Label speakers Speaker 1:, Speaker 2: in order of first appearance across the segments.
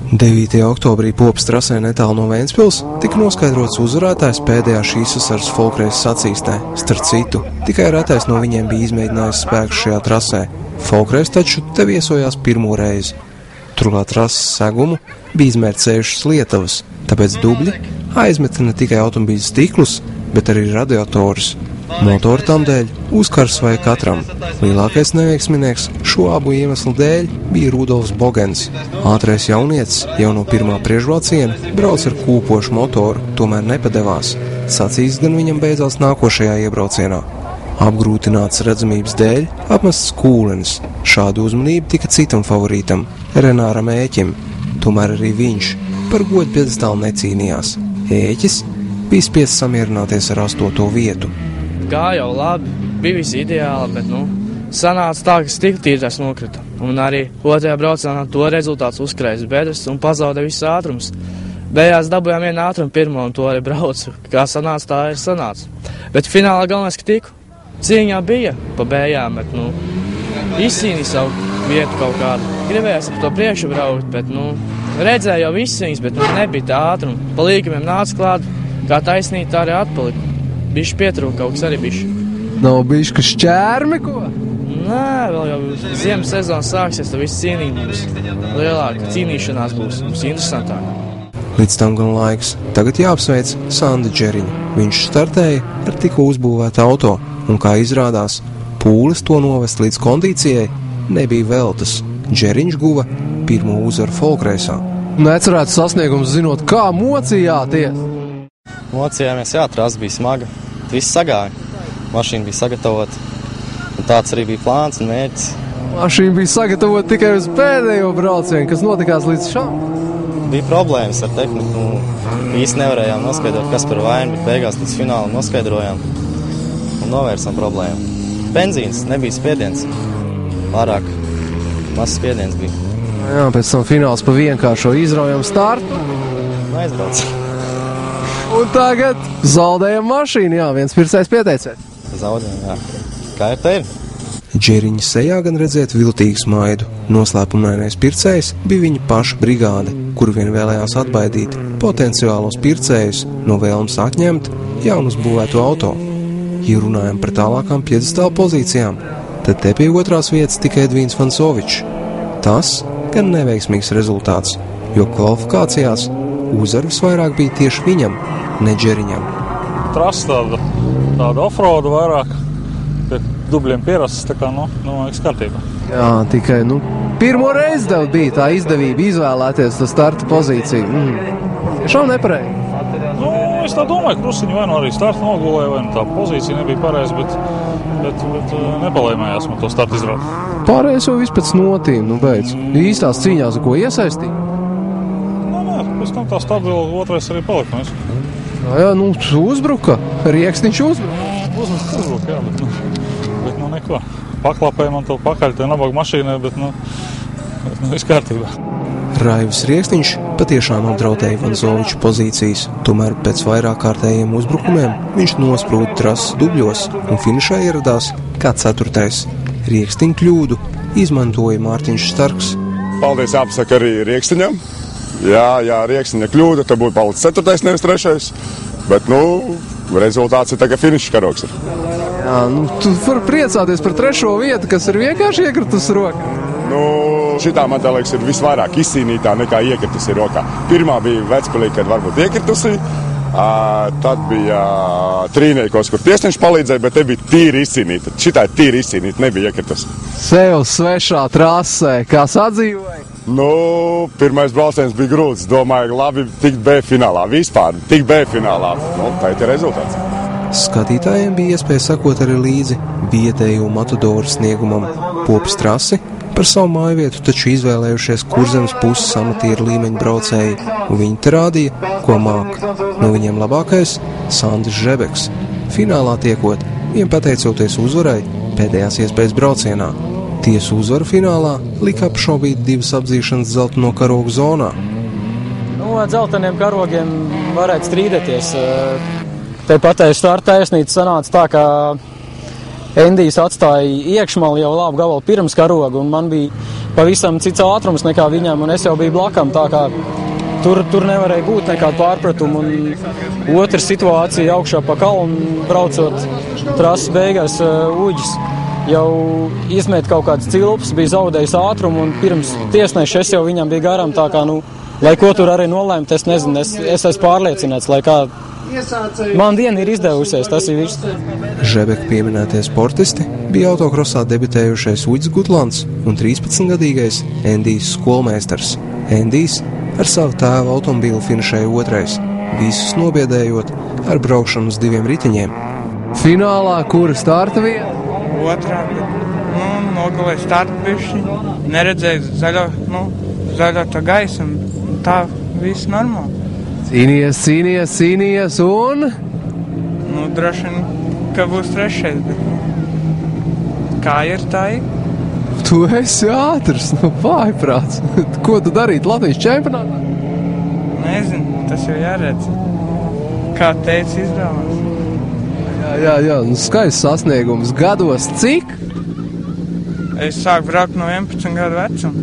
Speaker 1: 9. oktobrī Popas trasē netālu no Ventspils tika noskaidrots uzvarētājs pēdējā šīs vasaras folkreizes sacīkstē. Starp citu, tikai retais no viņiem bija izmēģinājis spēku šajā trasē. Folkreiz taču te viesojās pirmo reizi. Turklāt trases segumu bija izmērcējušas Lietuvas, tāpēc dubļi aizmeta ne tikai automobīļu stiklus, bet arī radiatorus. Motori tam dēļ uzkars vai katram. Lielākais neveiksminieks šo abu iemeslu dēļ bija Rudolfs Bogens. Ātrais jaunietis jau no pirmā priekšbrauciena brauc ar kūpošu motoru, tomēr nepadevās. Sacīksts gan viņam beidzās nākošajā iebraucienā. Apgrūtināts redzamības dēļ apmests kūlenis. Šādu uzmanību tika citam favorītam, Renāram Ēķim. Tomēr arī viņš par godu piedestālu necīnījās. Ēķis bija spiests samierināties ar 8. vietu.
Speaker 2: Gāja jau labi, bija viss ideāli, bet, sanāca tā, ka stikla tīrtais nokrita. Un arī otrajā braucienā to rezultāts uzkrājas bedres un pazaudē viss ātrums. Beigās dabūjām vienu ātrumu pirmo un to arī braucu. Kā sanāca, tā ir sanāca. Bet finālā galvenais, ka tiku. Cīņā bija pa bējām, bet, izcīnīja savu vietu kaut kādu. Gribējās ap to priekšu braukt, bet, redzēju jau viss viņas, bet nebija tā ātruma. Pa līkumiem nāca klāt, kā taisnīt, tā arī atpalika. Bišķi pietrūka, kaut kas arī bišķi.
Speaker 3: Nav bišķi, ka šķērmi, ko?
Speaker 2: Nē, vēl jau ziemas sezona sāksies, tad viss cīnīgi būs lielāka. Cīnīšanās būs interesantāka.
Speaker 1: Līdz tam gan laiks. Tagad jāapsveic Sandu Džeriņu. Viņš startēja ar tikko uzbūvētu auto, un kā izrādās, pūles to novest līdz kondīcijai nebija veltas. Džeriņš guva pirmo uzvaru folkreisā.
Speaker 3: Necerēts sasniegums zinot, kā mocījāties.
Speaker 4: Mocījāmies, trasa bija smaga. Viss sagāja. Mašīna bija sagatavota. Un tāds arī bija plāns un mērķis.
Speaker 3: Mašīna bija sagatavota tikai uz pēdējo braucienu, kas notikās līdz šam.
Speaker 4: Bija problēmas ar tehniku. Īsti nevarējām noskaidrot, kas par vainu, bet beigās līdz finālam noskaidrojām un novērsām problēmu. Benzīns, nebija spiediens. Pārāk mazs spiediens bija.
Speaker 3: Jā, pēc tam fināls pa vienkāršo izraujam startu.
Speaker 4: Aizbrauc.
Speaker 3: Un tagad zaudējam mašīnu, viens pircējs pieteicēt.
Speaker 4: Zaudējam, Kā ir tevi?
Speaker 1: Džeriņa sejā gan redzēt viltīgu smaidu. Noslēpumainais pircējs bija viņa paša brigāde, kuru vien vēlējās atbaidīt potenciālos pircējus no vēlmes atņemt jaunu uzbūvēto auto. Ja runājam par tālākām piedestālu pozīcijām, tad te pie otrās vietas tikai Edvīns Vansovičs. Tas gan neveiksmīgs rezultāts, jo kvalifikācijās uzvaras vairāk bija tieši viņam, ne Džeriņam.
Speaker 5: Trasa tāda offroadu vairāk, pie dubļiem pierasts, tā kā, liekas kārtībā.
Speaker 3: Jā, tikai, pirmo reizi tev bija tā izdevība izvēlēties to starta pozīciju. Tiešām nepareizi.
Speaker 5: Es tā domāju, ka Krusiņi vai arī starta nogulēja, vai tā pozīcija nebija pareiza, bet nepalēmējās man to startu izrādīt.
Speaker 3: Pārējais jau viss pēc notīm, beidz. Īstās cīņās, ko iesaistīt?
Speaker 5: Pēc tam tā stabila otrais arī palika.
Speaker 3: Jā, uzbruka. Rieksniņš uzbruka.
Speaker 5: Uzbruka, bet neko. Paklapēja man to pakaļ, te nabaga mašīnai, bet viss kārtībā.
Speaker 1: Raivs Rieksniņš patiešām apdraudēja Vansoviča pozīcijas, tomēr pēc vairāk kārtējiem uzbrukumiem viņš nosprūda trases dubļos un finišā ieradās kā 4. Rieksniņa kļūdu izmantoja Mārtiņš Starks.
Speaker 6: Paldies jāpasaka arī Rieksniņam. Jā, Rieksniņa kļūda, te būtu palicis 4. nevis 3. Bet, rezultāts ir tagad finiša karoks.
Speaker 3: Jā, tu vari priecāties par 3. vietu, kas ir vienkārši iekritusi rokā.
Speaker 6: Šitā man tā liekas ir visvairāk izcīnītā nekā iekritusi rokā. Pirmā bija Vecpilī, kad varbūt iekritusi. Tad bija Trīniekos, kur tiesneši palīdzēja, bet te bija tīri izcīnīta. Šitā ir tīri izcīnīta, nebija iekritusi.
Speaker 3: Sev svešā trasē, kā sadzīvoja?
Speaker 6: Pirmais brauciens bija grūts. Domāju, labi tikt B finālā. Vispār tikt B finālā. Tā ir rezultāts.
Speaker 1: Skatītājiem bija iespēja sakot arī līdzi vietējo matadoru sniegumam. Popas trasi par savu mājvietu taču izvēlējušies Kurzemes puses amatieru līmeņa braucēji, un viņi te rādīja, ko māk. No viņiem labākais Sandis Žebeks. Finālā tiekot, viņiem pateicoties uzvarai pēdējās iespējas braucienā. Tiesu uzvaru finālā lika apšaubīt 2 apdzīšanas dzelteno karogu zonā.
Speaker 7: Dzelteniem karogiem varētu strīdēties. Te patēju startaisnīca sanāca tā, ka Endijs atstāja iekšmali jau labu gabalu pirms karoga, un man bija pavisam cits ātrums nekā viņam, un es jau biju blakam, tā kā tur nevarēja būt nekādu pārpratumu. Un otra situācija augšā pa kalnu braucot trases beigās Uģis jau izmet kaut kāds cilps, bija zaudējis ātrumu, un pirms tiesneša es jau viņam biju garām, tā kā, lai ko tur arī nolēmt, es nezinu, es esmu pārliecināts, lai kā man diena ir izdevusies, tas ir viss.
Speaker 1: Žebeka pieminētie sportisti bija autokrosā debitējušais Uģis Gutlands un 13-gadīgais Endijs Skolmeistars. Endijs ar savu tēvu automobīlu finišēja otrais, visus nobiedējot ar braukšanu uz 2 riteņiem.
Speaker 3: Finālā kura starta vieta?
Speaker 8: Otrā, bet nogalēja startu bišķi, neredzēju zaļo to gaisu, un tā viss normāli.
Speaker 3: Cīnījies un?
Speaker 8: Droši vien, ka būs trešais, bet kā ir tā ir?
Speaker 3: Tu esi ātrs, vājprāts. Ko tu darīt Latvijas čempionātā?
Speaker 8: Nezinu, tas jau jāredz. Kā teica, izvēlās.
Speaker 3: Jā, skaists sasniegums. Gados cik?
Speaker 8: Es sāku braukt no 11 gadu vecuma.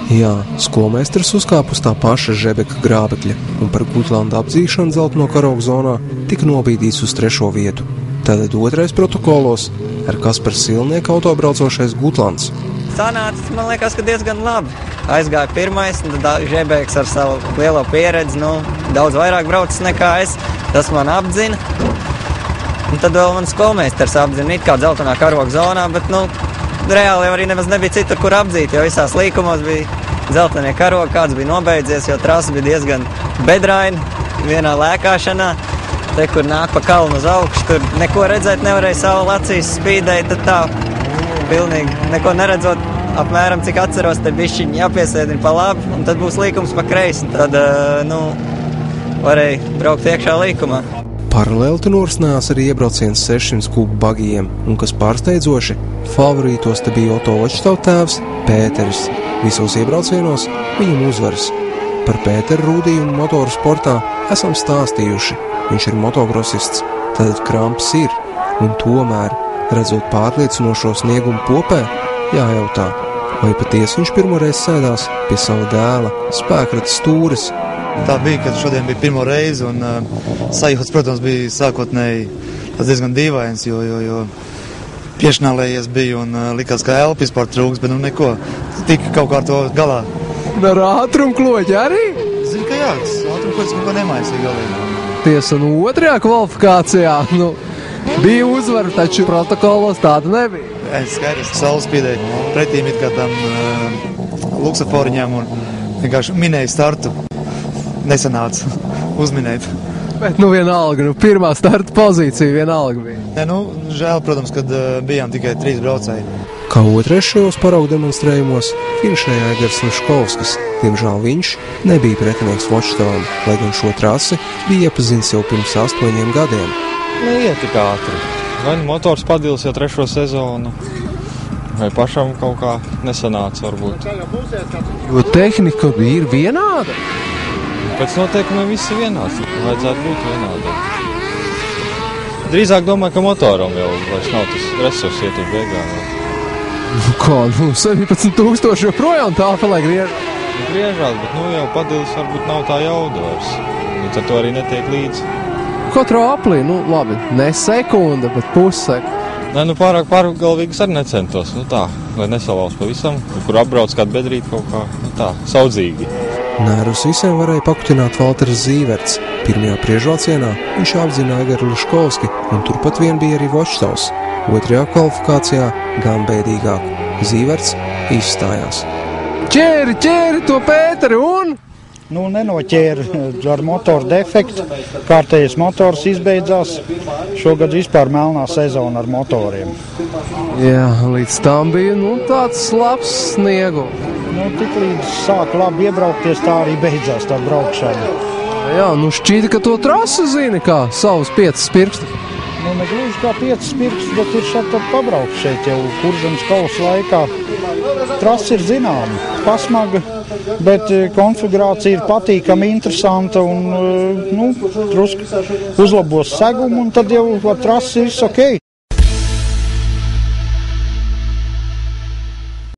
Speaker 1: Jā, Skolmeistars uzkāpa uz tā paša Žebeka grābekļa un par Gutlanda apdzīšanu zeltno karogu zonā tika nobīdīts uz 3. vietu. Tātad otrais protokolos ar Kasparu Silnieku autobraucošais Gutlands.
Speaker 9: Sanācis, man liekas, ka diezgan labi. Aizgāja pirmais, un tad Žebeks ar savu lielo pieredzi, daudz vairāk braucis nekā es. Tas man apdzina. Un tad vēl man Skolmeistars apdzina, it kā dzeltenā karoga zonā, bet, reāli arī nemaz nebija citur, kur apdzīt, jo visās līkumos bija dzeltenie karogi, kāds bija nobeidzies, jo trasa bija diezgan bedraina, vienā lēkāšanā. Te, kur nāk pa kalnu uz augšu, tur neko redzēt nevarēja, saule acīs spīdēja, tad tā, pilnīgi neko neredzot, apmēram cik atceros, te bišķiņi jāpiesēdina pa labi, un tad būs līkums pa kreisi, tad, varēja braukt iekšā līkumā.
Speaker 1: Paralēli te norisinājās arī iebrauciens 600 kubu bagijiem, un kas pārsteidzoši, favorītos te bija Oto Vočtau tēvs Pēteris. Visos iebraucienos viņam uzvaras. Par Pēteru rūdījumu motoru sportā esam stāstījuši. Viņš ir motogrosists, tad kramps ir, un tomēr, redzot pārliecinošo sniegumu popē, jājautā, vai patiesi viņš pirmoreiz sēdās pie sava dēla spēkrata stūres.
Speaker 10: Tā bija, kad šodien bija pirmo reizi, un sajūtas, protams, bija sākotnēji diezgan dīvains, jo piešnālējies bija un likās, ka elpa vispār trūks, bet neko, tika kaut kā to galā.
Speaker 3: Ar ātrumkloķi arī?
Speaker 10: Zinu, ka jā, ātrumkloķis kaut ko nemaisīja galīgi.
Speaker 3: Tiesa, un otrajā kvalifikācijā, bija uzvara, taču protokolos tāda nebija.
Speaker 10: Skaidrs, saule spīdēja pretīm it kā tam luksaforiņām un vienkārši minēja startu. Nesanāca uzminēt.
Speaker 3: Bet vienalga, pirmā starta pozīcija vienalga bija.
Speaker 10: Žēl, protams, kad bijām tikai 3 braucēji.
Speaker 1: Kā otrais šajos paraugu demonstrējumos finišēja Aigars Liškovskis. Diemžēl viņš nebija pretinieks Vočtavam, lai gan šo trasi bija iepazīstināts jau pirms 8 gadiem.
Speaker 11: Neiet tik ātri. Vai motors padils jau 3. sezonu, vai pašam kaut kā nesanāca varbūt.
Speaker 3: Jo tehnika ir vienāda?
Speaker 11: Pēc noteikumiem viss ir vienāds, vajadzētu būt vienādiem. Drīzāk domāju, ka motoram jau vairs nav tas resurs iet uz beigām.
Speaker 3: Kā, 17,000 joprojām tā pelē griežās?
Speaker 11: Griežās, bet jau padils varbūt nav tā jauda vairs. Līdz ar to arī netiek līdzi.
Speaker 3: Katrā aplī, labi, ne sekunda, bet pussekunda.
Speaker 11: Pārāk galvīgas arī necentos, tā, lai nesalauz pavisam, kur apbrauc kādu bedrīt kaut kā, tā, saudzīgi.
Speaker 1: Nērus visiem varēja pakutināt Valters Zīverts. Pirmajā priekšvilcienā viņš apdzina Aigaru Liškovski, un turpat vien bija arī Vočtaus. Otrajā kvalifikācijā gan bēdīgāk. Zīverts izstājās.
Speaker 3: Ķēri to Pēteri un?
Speaker 12: Nenoķēra ar motoru defektu. Kārtējais motors izbeidzās. Šogad vispār melnā sezona ar motoriem.
Speaker 3: Jā, līdz tam bija tāds labs sniegums.
Speaker 12: Tik līdz sāk labi iebraukties, tā arī beidzās tā braukšana.
Speaker 3: Jā, šķīta, ka to trasu zini kā savus 5 pirkstus.
Speaker 12: Negluži kā 5 pirkstus, bet ir šeit pabraukt šeit jau Kurzemes kausa laikā. Trasa ir zināma, pasmaga, bet konfigurācija ir patīkami interesanta un drusku uzlabos segumu, un tad jau trasa ir ok.